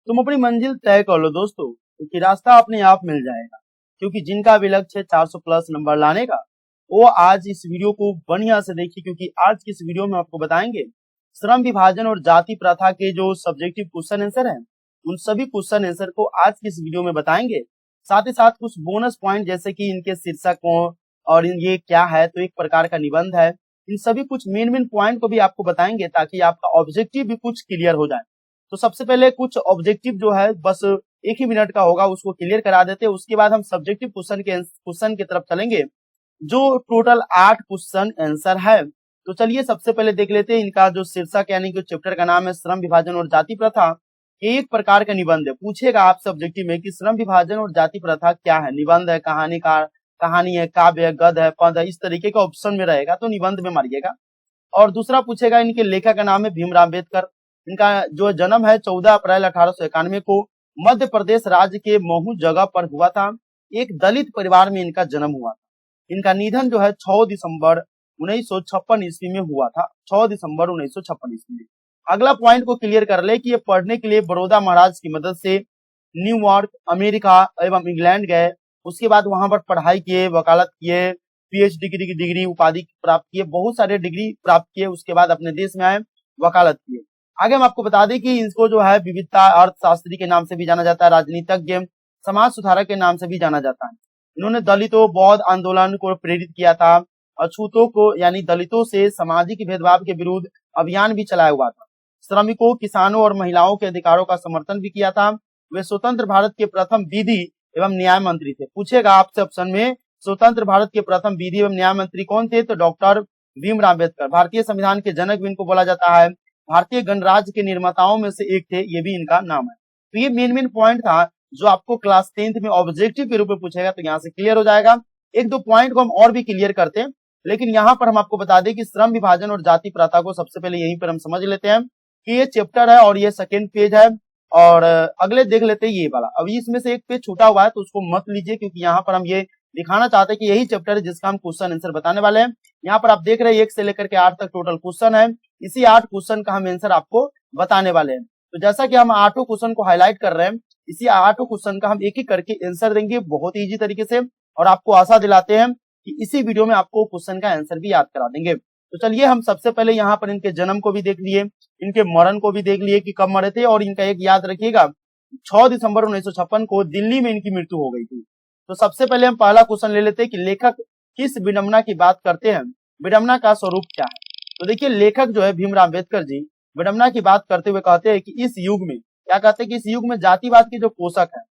तुम अपनी मंजिल तय कर लो दोस्तों, क्योंकि रास्ता अपने आप मिल जाएगा। क्योंकि जिनका भी लक्ष्य है 400 प्लस नंबर लाने का, वो आज इस वीडियो को बढ़िया से देखिए, क्योंकि आज की इस वीडियो में आपको बताएंगे श्रम विभाजन और जाति प्रथा के जो सब्जेक्टिव क्वेश्चन आंसर हैं, उन सभी क्वेश्चन आंसर को आज की इस वीडियो में बताएंगे। साथ ही साथ कुछ बोनस पॉइंट, जैसे कि इनके शीर्षक को और ये क्या है, तो एक प्रकार का निबंध है, इन सभी कुछ मेन पॉइंट को भी आपको बताएंगे, ताकि आपका ऑब्जेक्टिव भी कुछ क्लियर हो जाए। तो सबसे पहले कुछ ऑब्जेक्टिव जो है बस 1 ही मिनट का होगा, उसको क्लियर करा देते हैं। उसके बाद हम सब्जेक्टिव क्वेश्चन की तरफ चलेंगे, जो टोटल 8 क्वेश्चन आंसर है। तो चलिए सबसे पहले देख लेते हैं इनका जो शीर्षक यानी कि चैप्टर का नाम है श्रम विभाजन और जाति प्रथा। ये एक प्रकार का निबंध है। पूछेगा आपसे ऑब्जेक्टिव में कि श्रम विभाजन और जाति प्रथा क्या है। निबंध है, कहानी है, काव्य है, गद्य है, पद है, इस तरीके का ऑप्शन में रहेगा, तो निबंध में मारिएगा। और दूसरा पूछेगा, इनके लेखक का नाम है भीमराव अम्बेडकर। इनका जो जन्म है 14 अप्रैल 1891 को मध्य प्रदेश राज्य के महू जगह पर हुआ था। एक दलित परिवार में इनका जन्म हुआ था। इनका निधन जो है 6 दिसंबर 1956 ईस्वी में हुआ था। 6 दिसंबर 1956 ईस्वी में। अगला पॉइंट को क्लियर कर ले कि ये पढ़ने के लिए बड़ौदा महाराज की मदद से न्यूयॉर्क, अमेरिका एवं इंग्लैंड गए। उसके बाद वहां पर पढ़ाई किए, वकालत किए, पीएचडी की डिग्री उपाधि प्राप्त किए, बहुत सारे डिग्री प्राप्त किए। उसके बाद अपने देश में आए, वकालत किए। आगे हम आपको बता दें कि इसको जो है विविधता अर्थशास्त्री के नाम से भी जाना जाता है, राजनीतिज्ञ, समाज सुधारक के नाम से भी जाना जाता है। इन्होंने दलितों बौद्ध आंदोलन को प्रेरित किया था। अछूतों को यानी दलितों से सामाजिक भेदभाव के विरुद्ध अभियान भी चलाया हुआ था। श्रमिकों, किसानों और महिलाओं के अधिकारों का समर्थन भी किया था। वे स्वतंत्र भारत के प्रथम विधि एवं न्याय मंत्री थे। पूछेगा आपसे ऑप्शन में, स्वतंत्र भारत के प्रथम विधि एवं न्याय मंत्री कौन थे, तो डॉक्टर भीमराव अम्बेडकर। भारतीय संविधान के जनक भी इनको बोला जाता है। भारतीय गणराज्य के निर्माताओं में से एक थे, ये भी इनका नाम है। तो ये मेन पॉइंट था जो आपको क्लास 10th में ऑब्जेक्टिव के रूप में पूछेगा, तो यहाँ से क्लियर हो जाएगा। एक दो पॉइंट को हम और भी क्लियर करते हैं, लेकिन यहाँ पर हम आपको बता दें कि श्रम विभाजन और जाति प्रथा को सबसे पहले यहीं पर हम समझ लेते हैं कि ये चैप्टर है और ये सेकेंड पेज है। और अगले देख लेते हैं ये वाला। अभी इसमें से एक पेज छूटा हुआ है, तो उसको मत लीजिए, क्योंकि यहाँ पर हम ये दिखाना चाहते हैं कि यही चैप्टर है जिसका हम क्वेश्चन आंसर बताने वाले हैं। यहाँ पर आप देख रहे हैं 1 से लेकर के 8 तक टोटल क्वेश्चन है। इसी 8 क्वेश्चन का हम आंसर आपको बताने वाले हैं। तो जैसा कि हम 8 क्वेश्चन को हाईलाइट कर रहे हैं, इसी 8 क्वेश्चन का हम एक एक करके आंसर देंगे बहुत इजी तरीके से, और आपको आशा दिलाते हैं कि इसी वीडियो में आपको क्वेश्चन का आंसर भी याद करा देंगे। तो चलिए हम सबसे पहले यहाँ पर इनके जन्म को भी देख लिए, इनके मरण को भी देख लिए कि कब मरे थे, और इनका एक याद रखिएगा 6 दिसंबर 1956 को दिल्ली में इनकी मृत्यु हो गई थी। तो सबसे पहले हम पहला क्वेश्चन ले लेते हैं कि लेखक किस विडंबना की बात करते हैं, विडंबना का स्वरूप क्या है। तो देखिए लेखक जो है भीमराव अम्बेडकर जी विडंबना की बात करते हुए कहते हैं कि इस युग में, क्या कहते हैं कि इस युग में जातिवाद के जो पोषक है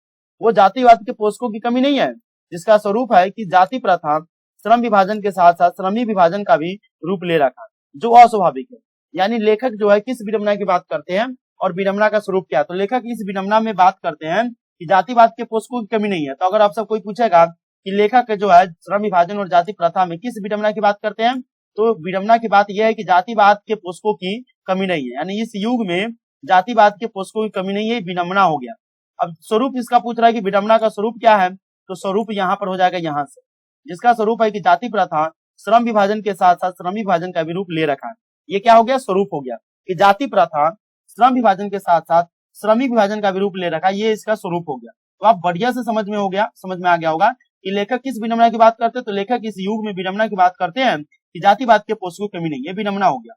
वो जातिवाद के पोषकों की कमी नहीं है, जिसका स्वरूप है कि जाति प्रथा श्रम विभाजन के साथ साथ श्रमी विभाजन का भी रूप ले रखा, जो अस्वाभाविक है। यानी लेखक जो है किस विडंबना की बात करते हैं और विडंबना का स्वरूप क्या है। तो लेखक इस विडंबना में बात करते हैं कि जातिवाद के पोषकों की कमी नहीं है। तो अगर आपसे कोई पूछेगा कि लेखक जो है श्रम विभाजन और जाति प्रथा में किस विडंबना की बात करते हैं, तो विडंबना की बात यह है कि जातिवाद के पोषकों की कमी नहीं है। यानी इस युग में जातिवाद के पोषकों की कमी नहीं है, विडंबना हो गया। अब स्वरूप इसका पूछ रहा है कि विडंबना का स्वरूप क्या है, तो स्वरूप यहाँ पर हो जाएगा यहाँ से, जिसका स्वरूप है कि जाति प्रथा श्रम विभाजन के साथ साथ श्रम विभाजन का भी रूप ले रखा है। ये क्या हो गया, स्वरूप हो गया कि जाति प्रथा श्रम विभाजन के साथ साथ श्रमिक विभाजन का भी रूप ले रखा है, ये इसका स्वरूप हो गया। तो आप बढ़िया से समझ में आ गया होगा कि लेखक किस विडंबना की बात करते हैं। तो लेखक इस युग में विडंबना की बात करते हैं कि जातिवाद के पोषकों की कमी नहीं है, विडंबना हो गया।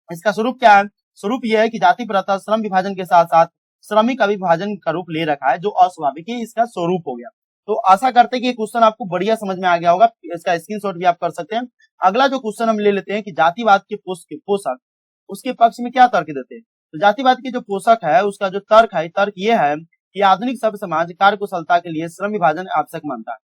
इसका स्वरूप क्या है, स्वरूप यह है कि जाति प्रथा श्रम विभाजन के साथ साथ श्रमिक का विभाजन का रूप ले रखा है, जो अस्वाभाविक है, इसका स्वरूप हो गया। तो आशा करते हैं कि ये क्वेश्चन आपको बढ़िया समझ में आ गया होगा, इसका स्क्रीनशॉट भी आप कर सकते हैं। अगला जो क्वेश्चन हम ले लेते हैं कि जातिवाद के पोषक उसके पक्ष में क्या तर्क देते हैं। तो जातिवाद के जो पोषक है उसका जो तर्क है, तर्क ये है कि आधुनिक सभ्य समाज कार्य कुशलता के लिए श्रम विभाजन आवश्यक मानता है,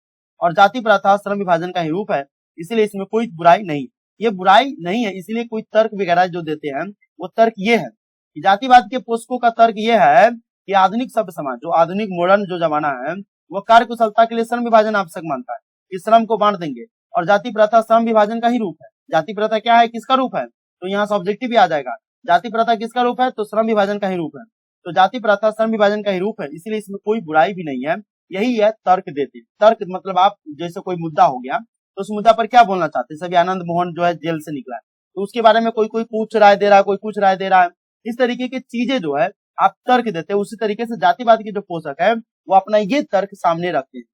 और जाति प्रथा श्रम विभाजन का ही रूप है, इसलिए इसमें कोई बुराई नहीं। ये बुराई नहीं है, इसलिए कोई तर्क वगैरह जो देते हैं वो तर्क ये है कि जातिवाद के पोषकों का तर्क ये है कि आधुनिक सभ्य समाज, जो आधुनिक मॉडर्न जो जमाना है, वो कार्य कुशलता के लिए श्रम विभाजन आवश्यक मानता है कि श्रम को बांट देंगे, और जाति प्रथा श्रम विभाजन का ही रूप है। जाति प्रथा क्या है, किसका रूप है, तो यहाँ से ऑब्जेक्टिव भी आ जाएगा। जाति प्रथा किसका रूप है, तो श्रम विभाजन का ही रूप है। तो जाति प्रथा श्रम विभाजन का ही रूप है, इसलिए इसमें कोई बुराई भी नहीं है। यही है तर्क देते। तर्क मतलब आप जैसे कोई मुद्दा हो गया तो उस मुद्दा पर क्या बोलना चाहते हैं। सभी आनंद मोहन जो है जेल से निकला है, तो उसके बारे में कोई पूछ राय दे रहा है, कोई कुछ राय दे रहा है। इस तरीके की चीजें जो है आप तर्क देते हैं, उसी तरीके से जातिवाद के जो पोषक है वो अपना ये तर्क सामने रखते हैं।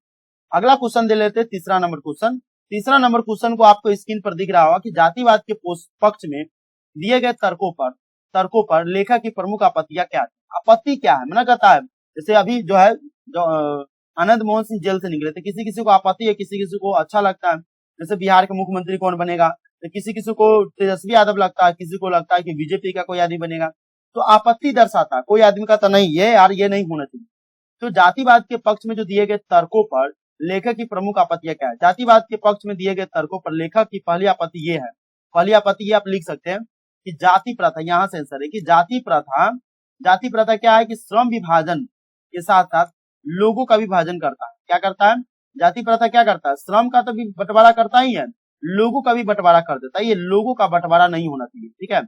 अगला क्वेश्चन दे लेते हैं, तीसरा नंबर क्वेश्चन। तीसरा नंबर क्वेश्चन को आपको स्क्रीन पर दिख रहा होगा कि जातिवाद के पक्ष में दिए गए तर्कों पर लेखक की प्रमुख आपत्तियां क्या है। आपत्ति क्या है, मना कहता है, जैसे अभी जो है जो आनंद मोहन सिंह जेल से निकले थे, किसी किसी को आपत्ति है, किसी किसी को अच्छा लगता है, जैसे बिहार के मुख्यमंत्री कौन बनेगा, तो किसी किसी को तेजस्वी यादव लगता है, किसी को लगता है कि बीजेपी का कोई आदमी बनेगा, तो आपत्ति दर्शाता है। कोई आदमी कहता नहीं ये यार ये नहीं होना चाहिए। तो जातिवाद के पक्ष में जो दिए गए तर्कों पर लेखक की प्रमुख आपत्तियां क्या है। जातिवाद के पक्ष में दिए गए तर्कों पर लेखक की पहली आपत्ति ये है, पहली आपत्ति ये आप लिख सकते हैं कि जाति प्रथा, यहां से आंसर है कि जाति प्रथा क्या है कि श्रम विभाजन के साथ साथ लोगों का विभाजन करता है। क्या करता है जाति प्रथा, क्या करता है, श्रम का तो भी बंटवारा करता ही है, लोगों का भी बंटवारा कर देता है। ये लोगों का बंटवारा नहीं होना चाहिए, ठीक है।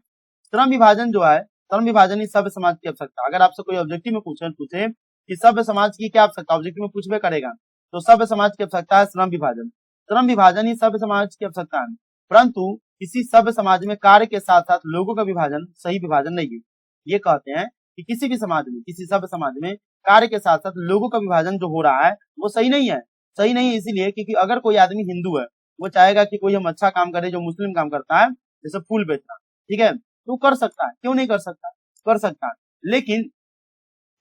श्रम विभाजन जो है, श्रम विभाजन ही सभ्य समाज की आवश्यकता। अगर आपसे कोई ऑब्जेक्टिव में पूछे कि सभ्य समाज की क्या आवश्यकता, ऑब्जेक्टिव में पूछबे करेगा, तो सभ्य समाज की आवश्यकता है श्रम विभाजन। श्रम विभाजन ही सभ्य समाज की आवश्यकता है, परंतु किसी सभ्य समाज में कार्य के साथ साथ लोगों का विभाजन सही विभाजन नहीं है। ये कहते हैं कि किसी भी समाज में, किसी सभ्य समाज में कार्य के साथ साथ लोगों का विभाजन जो हो रहा है वो सही नहीं है। सही नहीं है इसीलिए क्योंकि अगर कोई आदमी हिंदू है, वो चाहेगा कि कोई हम अच्छा काम करे जो मुस्लिम काम करता है, जैसे फूल बेचना, ठीक है, तो कर सकता है, क्यों नहीं कर सकता, कर सकता है। लेकिन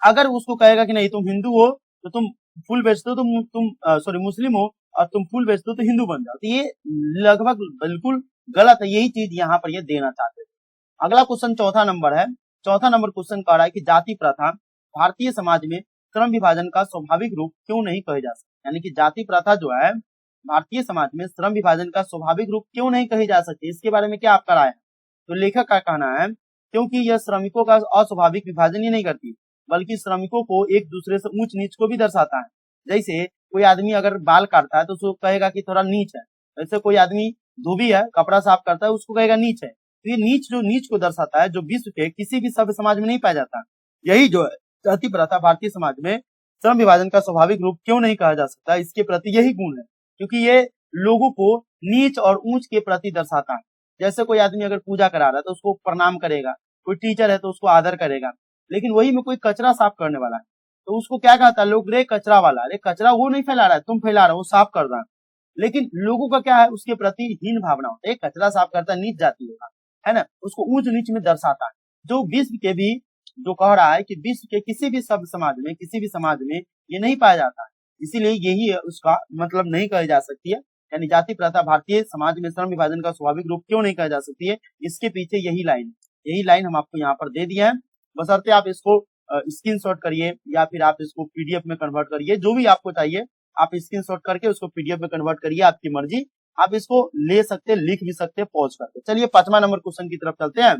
अगर उसको कहेगा कि नहीं तुम हिंदू हो तो तुम फूल बेचते हो, तुम मुस्लिम हो और तुम फूल बेचते हो तो हिंदू बन जाओ, तो ये लगभग बिल्कुल गलत है। यही चीज यहाँ पर ये देना चाहते थे। अगला क्वेश्चन चौथा नंबर है। चौथा नंबर क्वेश्चन कह रहा है कि जाति प्रथा भारतीय समाज में श्रम विभाजन का स्वाभाविक रूप क्यों नहीं कहे जा सकती। यानी कि जाति प्रथा जो है भारतीय समाज में श्रम विभाजन का स्वाभाविक रूप क्यों नहीं कही जा सकती, इसके बारे में क्या आपका राय है। तो लेखक का कहना है क्योंकि यह श्रमिकों का अस्वाभाविक विभाजन ही नहीं करती, बल्कि श्रमिकों को एक दूसरे से ऊंच नीच को भी दर्शाता है। जैसे कोई आदमी अगर बाल काटता है तो उसको कहेगा कि थोड़ा नीच है, वैसे कोई आदमी धोबी है, कपड़ा साफ करता है, उसको कहेगा नीच है। तो ये नीच जो नीच को दर्शाता है, जो विश्व के किसी भी सभ्य समाज में नहीं पाया जाता। यही जो है जाति प्रथा भारतीय समाज में श्रम विभाजन का स्वाभाविक रूप क्यों नहीं कहा जा सकता, इसके प्रति यही गुण है, क्योंकि ये लोगों को नीच और ऊंच के प्रति दर्शाता है। जैसे कोई आदमी अगर पूजा करा रहा है तो उसको प्रणाम करेगा, कोई टीचर है तो उसको आदर करेगा, लेकिन वही में कोई कचरा साफ करने वाला है तो उसको क्या कहता है लोग, रे कचरा वाला, अरे कचरा वो नहीं फैला रहा है, तुम फैला रहे हो, साफ कर रहा है। लेकिन लोगों का क्या है, उसके प्रति हीन भावना होता है, कचरा साफ करता है, नीच जाति होगा, है ना, उसको ऊंच नीच में दर्शाता है। जो विश्व के भी जो कह रहा है कि विश्व के किसी भी सभ्य समाज में, किसी भी समाज में ये नहीं पाया जाता है, इसीलिए यही है उसका मतलब नहीं कही जा सकती है। यानी जाति प्रथा भारतीय समाज में श्रम विभाजन का स्वाभाविक रूप क्यों नहीं कहा जा सकती है, इसके पीछे यही लाइन हम आपको यहाँ पर दे दिया है। बशर्ते आप इसको स्क्रीनशॉट करिए या फिर आप इसको पीडीएफ में कन्वर्ट करिए, जो भी आपको चाहिए आप स्क्रीनशॉट करके उसको पीडीएफ में कन्वर्ट करिए, आपकी मर्जी। आप इसको ले सकते, लिख भी सकते, पॉज करके। चलिए 5वां नंबर क्वेश्चन की तरफ चलते हैं।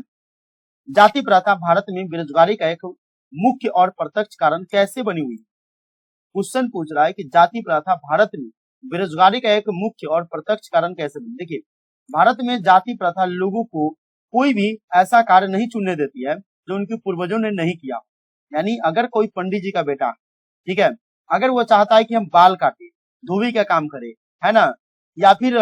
जाति प्रथा भारत में बेरोजगारी का एक मुख्य और प्रत्यक्ष कारण कैसे बनी हुई। क्वेश्चन पूछ रहा है कि जाति प्रथा भारत में बेरोजगारी का एक मुख्य और प्रत्यक्ष कारण कैसे बनी। देखिए, भारत में जाति प्रथा लोगों को कोई भी ऐसा कार्य नहीं चुनने देती है जो उनके पूर्वजों ने नहीं किया। यानी अगर कोई पंडित जी का बेटा, ठीक है, अगर वो चाहता है कि हम बाल काटे, धोबी का काम करे, है ना, या फिर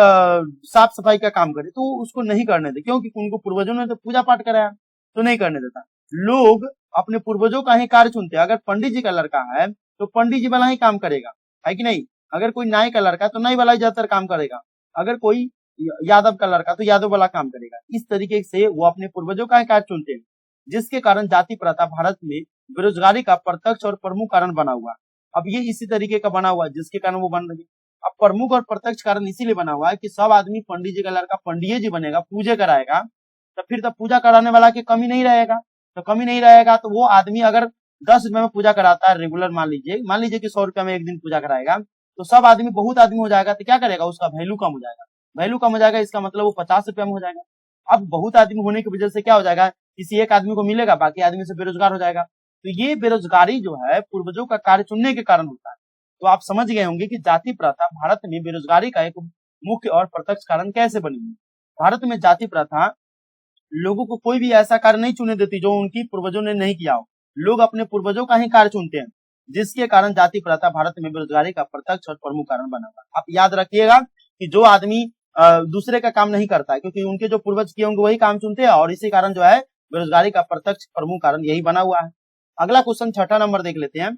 साफ सफाई का काम करे, तो उसको नहीं करने दे, क्योंकि उनको पूर्वजों ने तो पूजा पाठ कराया, तो नहीं करने देता। लोग अपने पूर्वजों का ही कार्य चुनते हैं। अगर पंडित जी का लड़का है तो पंडित जी वाला ही काम करेगा, है कि नहीं। अगर कोई नाई का लड़का है तो नाई वाला ही ज्यादातर काम करेगा, अगर कोई यादव का लड़का तो यादव वाला काम करेगा। इस तरीके से वो अपने पूर्वजों का ही कार्य चुनते हैं, जिसके कारण जाति प्रथा भारत में बेरोजगारी का प्रत्यक्ष और प्रमुख कारण बना हुआ। अब ये इसी तरीके का बना हुआ जिसके कारण वो बन रही। अब प्रमुख और प्रत्यक्ष कारण इसीलिए बना हुआ है कि सब आदमी पंडित जी का लड़का पंडित जी बनेगा, पूजा कराएगा, तो फिर तो पूजा कराने वाला की कमी नहीं रहेगा। तो कमी नहीं रहेगा तो वो आदमी अगर 10 रुपए में पूजा कराता है रेगुलर, मान लीजिए कि 100 रुपए में एक दिन पूजा कराएगा, तो सब आदमी बहुत आदमी हो जाएगा, तो क्या करेगा, उसका वैल्यू कम हो जाएगा। वैल्यू कम हो जाएगा, इसका मतलब वो 50 रुपए में हो जाएगा। अब बहुत आदमी होने की वजह से क्या हो जाएगा, किसी एक आदमी को मिलेगा, बाकी आदमी से बेरोजगार हो जाएगा। तो ये बेरोजगारी जो है पूर्वजों का कार्य चुनने के कारण होता है। तो आप समझ गए होंगे कि जाति प्रथा भारत में बेरोजगारी का एक मुख्य और प्रत्यक्ष कारण कैसे बनी। भारत में जाति प्रथा लोगों को कोई भी ऐसा कार्य नहीं चुनने देती जो उनकी पूर्वजों ने नहीं किया हो। लोग अपने पूर्वजों का ही कार्य चुनते हैं, जिसके कारण जाति प्रथा भारत में बेरोजगारी का प्रत्यक्ष और प्रमुख कारण बना हुआ। आप याद रखिएगा कि जो आदमी दूसरे का काम नहीं करता है, क्योंकि उनके जो पूर्वज किए होंगे वही काम चुनते हैं, और इसी कारण जो है बेरोजगारी का प्रत्यक्ष प्रमुख कारण यही बना हुआ है। अगला क्वेश्चन छठा नंबर देख लेते हैं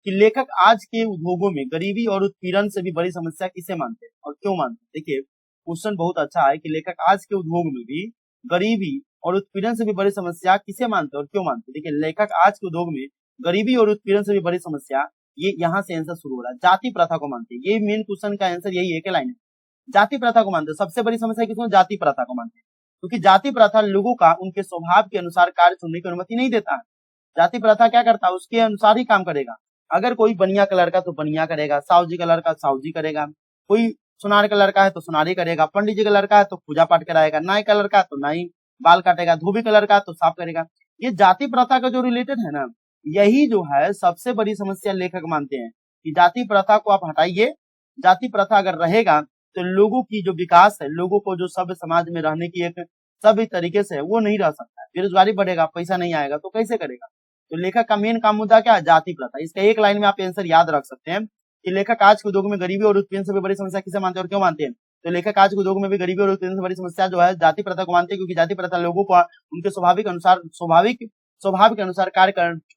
कि लेखक आज के उद्योगों में गरीबी और उत्पीड़न से भी बड़ी समस्या किसे मानते हैं और क्यों मानते हैं। देखिए क्वेश्चन बहुत अच्छा है कि लेखक आज के उद्योग में भी गरीबी और उत्पीड़न से भी बड़ी समस्या किसे मानते हैं और क्यों मानते हैं। देखिए लेखक आज के उद्योग में गरीबी और उत्पीड़न से भी बड़ी समस्या, ये यहाँ से आंसर शुरू हो रहा है, जाति प्रथा को मानते हैं। ये मेन क्वेश्चन का आंसर यही एक लाइन है, जाति प्रथा को मानते हैं। सबसे बड़ी समस्या किसमें, जाति प्रथा को मानते हैं, क्योंकि जाति प्रथा लोगों का उनके स्वभाव के अनुसार कार्य चुनने की अनुमति नहीं देता है। जाति प्रथा क्या करता है, उसके अनुसार ही काम करेगा। अगर कोई बनिया कलर का तो बनिया करेगा, सावजी कलर का सावजी करेगा, कोई सुनार कलर का है तो सुनारी करेगा, पंडित जी कलर का है तो पूजा पाठ कराएगा, नाई कलर का तो नाई बाल काटेगा, धोबी कलर का तो साफ करेगा। ये जाति प्रथा का जो रिलेटेड है ना, यही जो है सबसे बड़ी समस्या लेखक मानते हैं कि जाति प्रथा को आप हटाइए। जाति प्रथा अगर रहेगा तो लोगों की जो विकास है, लोगों को जो सभ्य समाज में रहने की एक सभी तरीके से वो नहीं रह सकता है। बेरोजगारी बढ़ेगा, पैसा नहीं आएगा तो कैसे करेगा। तो लेखक का मेन काम मुद्दा क्या है, जाति प्रथा। इसका एक लाइन में आप आंसर याद रख सकते हैं कि लेखक आज के उद्योग में गरीबी और उत्पीड़न से भी बड़ी समस्या किसे मानते हैं और क्यों मानते हैं। तो लेखक आज के उद्योग में भी गरीबी और उत्पीड़न से बड़ी समस्या जो है जाति प्रथा को मानते हैं, क्योंकि जाति प्रथा लोगों को उनके स्वभाव के अनुसार कार्य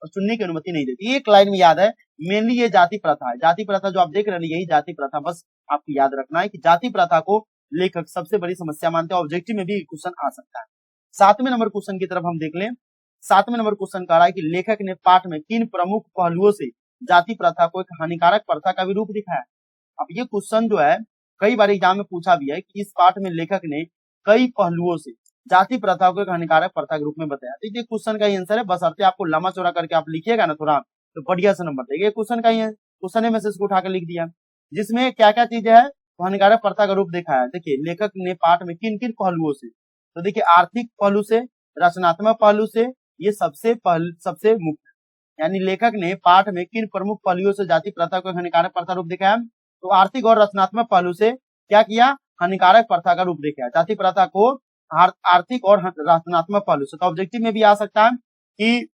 चुनने की अनुमति नहीं देती। एक लाइन में याद है, मेनली ये जाति प्रथा है। जाति प्रथा जो आप देख रहे हैं यही जाति प्रथा, बस आपको याद रखना है कि जाति प्रथा को लेखक सबसे बड़ी समस्या मानते हैं। ऑब्जेक्टिव में भी क्वेश्चन आ सकता है। 7वें नंबर क्वेश्चन की तरफ हम देख लें। 7वें नंबर क्वेश्चन कह रहा है कि लेखक ने पाठ में किन प्रमुख पहलुओं से जाति प्रथा को एक हानिकारक प्रथा का भी रूप दिखाया। अब ये क्वेश्चन जो है कई बार एग्जाम में पूछा भी है कि इस पाठ में लेखक ने कई पहलुओं से जाति प्रथा को एक हानिकारक प्रथा के रूप में बताया। तो ये क्वेश्चन का ही आंसर है, बशर्ते आपको लंबा चौड़ा करके आप लिखिएगा ना थोड़ा तो बढ़िया से नंबर देंगे। क्वेश्चन का ही है, क्वेश्चन ने मैसेज को उठाकर लिख दिया जिसमें क्या क्या चीजें है, हानिकारक प्रथा का रूप दिखाया है। देखिए लेखक ने पाठ में किन किन पहलुओं से, तो देखिए आर्थिक पहलू से, रचनात्मक पहलू से, ये सबसे मुख्य, यानी लेखक ने पाठ में किन प्रमुख पहलुओं से जाति प्रथा को हानिकारक प्रथा रूप दिखाया। तो आर्थिक और रचनात्मक पहलू से क्या किया, हानिकारक प्रथा का रूप दिखाया जाति प्रथा को आर्थिक और रचनात्मक पहलू से। तो ऑब्जेक्टिव में भी आ सकता है कि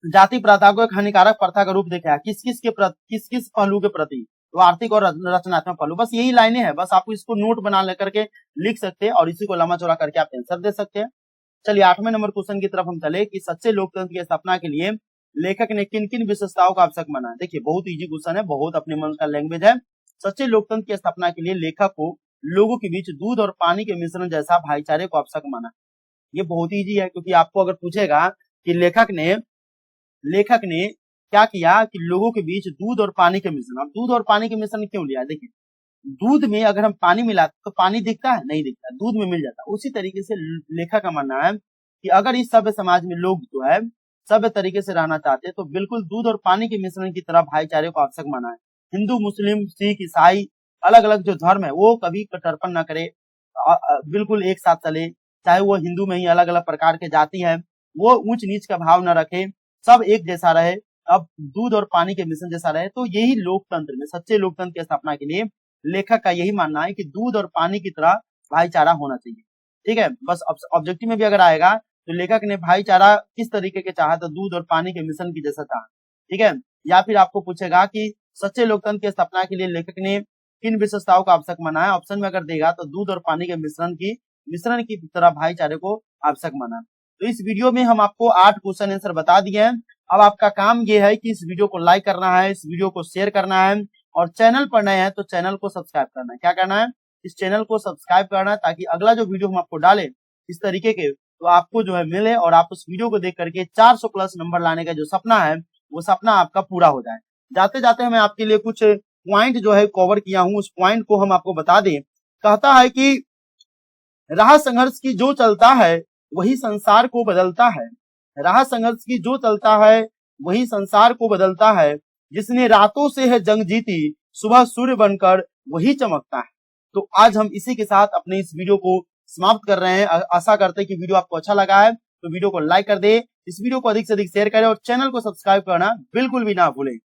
जाति प्रथा को एक हानिकारक प्रथा का रूप दिखाया किस किस पहलू के प्रति, तो आर्थिक और रचनात्मक पहलू। बस यही लाइनें हैं, बस आपको इसको नोट बना लेकर के लिख सकते हैं और इसी को लंबा चौड़ा करके आप आंसर दे सकते हैं। चलिए 8वें नंबर क्वेश्चन की तरफ हम चले कि सच्चे लोकतंत्र की स्थापना के लिए लेखक ने किन किन विशेषताओं का आवश्यक माना। देखिए बहुत इजी क्वेश्चन है, बहुत अपने मन का लैंग्वेज है। सच्चे लोकतंत्र की स्थापना के लिए लेखक को लोगों के बीच दूध और पानी के मिश्रण जैसा भाईचारे को आवश्यक माना। ये बहुत इजी है, क्योंकि आपको अगर पूछेगा कि लेखक ने क्या किया कि लोगों के बीच दूध और पानी के मिश्रण। अब दूध और पानी के मिश्रण क्यों लिया, देखिए दूध में अगर हम पानी मिलाते तो पानी दिखता है, नहीं दिखता, दूध में मिल जाता। उसी तरीके से लेखक का मानना है कि अगर इस सभ्य समाज में लोग जो है सभ्य तरीके से रहना चाहते हैं तो बिल्कुल दूध और पानी के मिश्रण की तरह भाईचारे को आवश्यक माना है। हिंदू, मुस्लिम, सिख, ईसाई, अलग अलग जो धर्म है वो कभी कटरपन न करे, बिल्कुल एक साथ चले। चाहे वो हिंदू में ही अलग अलग प्रकार के जाति है, वो ऊंच नीच का भाव न रखे, सब एक जैसा रहे, अब दूध और पानी के मिश्रण जैसा रहे। तो यही लोकतंत्र में, सच्चे लोकतंत्र की स्थापना के लिए लेखक का यही मानना है कि दूध और पानी की तरह भाईचारा होना चाहिए। ठीक है, बस ऑब्जेक्टिव में भी अगर आएगा तो लेखक ने भाईचारा किस तरीके के चाहा, तो दूध और पानी के मिश्रण की जैसा चाहा। ठीक है, या फिर आपको पूछेगा कि सच्चे लोकतंत्र की स्थापना के लिए लेखक ने किन विशेषताओं का आवश्यक माना है। ऑप्शन में अगर देगा तो दूध और पानी के मिश्रण की तरह भाईचारे को आवश्यक माना। तो इस वीडियो में हम आपको 8 क्वेश्चन आंसर बता दिए हैं। अब आपका काम ये है कि इस वीडियो को लाइक करना है, इस वीडियो को शेयर करना है और चैनल पर नए हैं तो चैनल को सब्सक्राइब करना है। क्या करना है, इस चैनल को सब्सक्राइब करना है ताकि अगला जो वीडियो हम आपको डालें इस तरीके के तो आपको जो है मिले और आप उस वीडियो को देख करके 400 प्लस नंबर लाने का जो सपना है वो सपना आपका पूरा हो जाए। जाते जाते मैं आपके लिए कुछ पॉइंट जो है कवर किया हूं, उस पॉइंट को हम आपको बता दें। कहता है कि राह संघर्ष की जो चलता है वही संसार को बदलता है। राह संघर्ष की जो चलता है वही संसार को बदलता है। जिसने रातों से है जंग जीती सुबह सूर्य बनकर वही चमकता है। तो आज हम इसी के साथ अपने इस वीडियो को समाप्त कर रहे हैं। आशा करते हैं कि वीडियो आपको अच्छा लगा है तो वीडियो को लाइक कर दे, इस वीडियो को अधिक से अधिक शेयर करें और चैनल को सब्सक्राइब करना बिल्कुल भी ना भूलें।